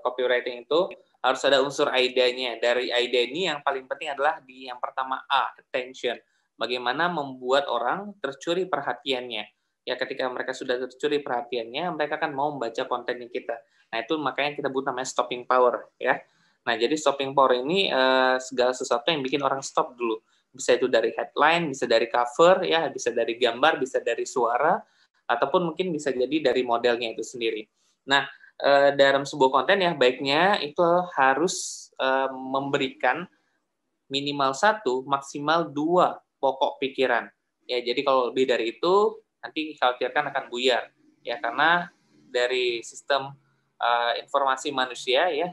copywriting itu harus ada unsur AIDA-nya. Dari AIDA ini yang paling penting adalah di yang pertama A, attention. Bagaimana membuat orang tercuri perhatiannya. Ya, ketika mereka sudah tercuri perhatiannya, mereka akan mau membaca kontennya kita. Nah, itu makanya kita butuh namanya stopping power, ya. Nah, jadi stopping power ini segala sesuatu yang bikin orang stop dulu. Bisa itu dari headline, bisa dari cover, ya, bisa dari gambar, bisa dari suara, ataupun mungkin bisa jadi dari modelnya itu sendiri. Nah, dalam sebuah konten ya, baiknya itu harus memberikan minimal 1, maksimal 2 pokok pikiran. Ya, jadi kalau lebih dari itu, nanti dikhawatirkan akan buyar. Ya, karena dari sistem informasi manusia, ya,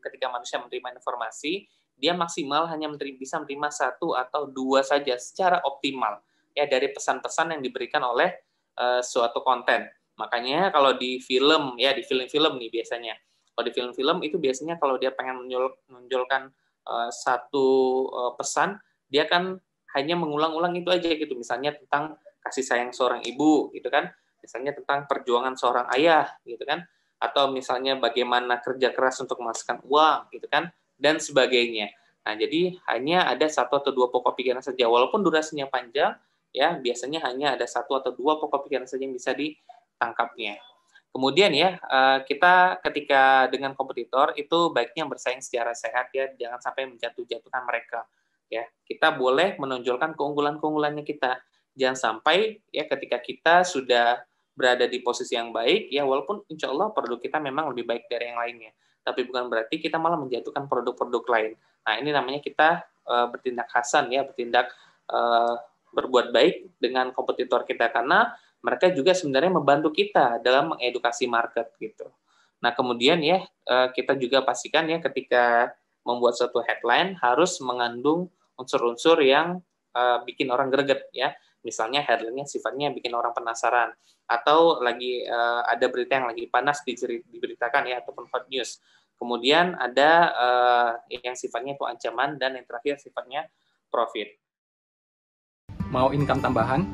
ketika manusia menerima informasi, dia maksimal hanya bisa menerima 1 atau 2 saja secara optimal, ya, dari pesan-pesan yang diberikan oleh suatu konten. Makanya kalau di film, ya, di film-film nih biasanya, kalau di film-film itu biasanya kalau dia pengen menonjolkan satu pesan, dia kan hanya mengulang-ulang itu aja gitu. Misalnya tentang kasih sayang seorang ibu, gitu kan. Misalnya tentang perjuangan seorang ayah, gitu kan. Atau misalnya bagaimana kerja keras untuk menghasilkan uang, gitu kan, dan sebagainya. Nah, jadi hanya ada 1 atau 2 pokok pikiran saja. Walaupun durasinya panjang, ya, biasanya hanya ada 1 atau 2 pokok pikiran saja yang bisa ditangkapnya. Kemudian ya, kita ketika dengan kompetitor itu baiknya bersaing secara sehat, ya, jangan sampai menjatuh-jatuhkan mereka. Ya, kita boleh menonjolkan keunggulan-keunggulannya kita. Jangan sampai ya ketika kita sudah berada di posisi yang baik, ya, walaupun insya Allah produk kita memang lebih baik dari yang lainnya, tapi bukan berarti kita malah menjatuhkan produk-produk lain. Nah, ini namanya kita bertindak hasan, ya, bertindak berbuat baik dengan kompetitor kita, karena mereka juga sebenarnya membantu kita dalam mengedukasi market gitu. Nah, kemudian ya kita juga pastikan ya ketika membuat suatu headline harus mengandung unsur-unsur yang bikin orang greget, ya. Misalnya headline-nya sifatnya bikin orang penasaran, atau lagi ada berita yang lagi panas diberitakan, ya, ataupun hot news. Kemudian ada yang sifatnya itu ancaman, dan yang terakhir sifatnya profit. Mau income tambahan?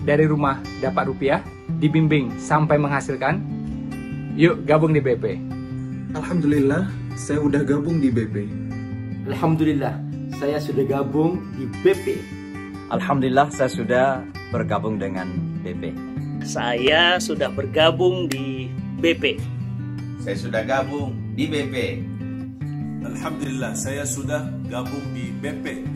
Dari rumah dapat rupiah, dibimbing sampai menghasilkan? Yuk gabung di BP. Alhamdulillah, saya udah gabung di BP. Alhamdulillah, saya sudah gabung di BP. Alhamdulillah, saya sudah bergabung dengan BP. Saya sudah bergabung di BP. Saya sudah gabung di BP. Alhamdulillah, saya sudah gabung di BP.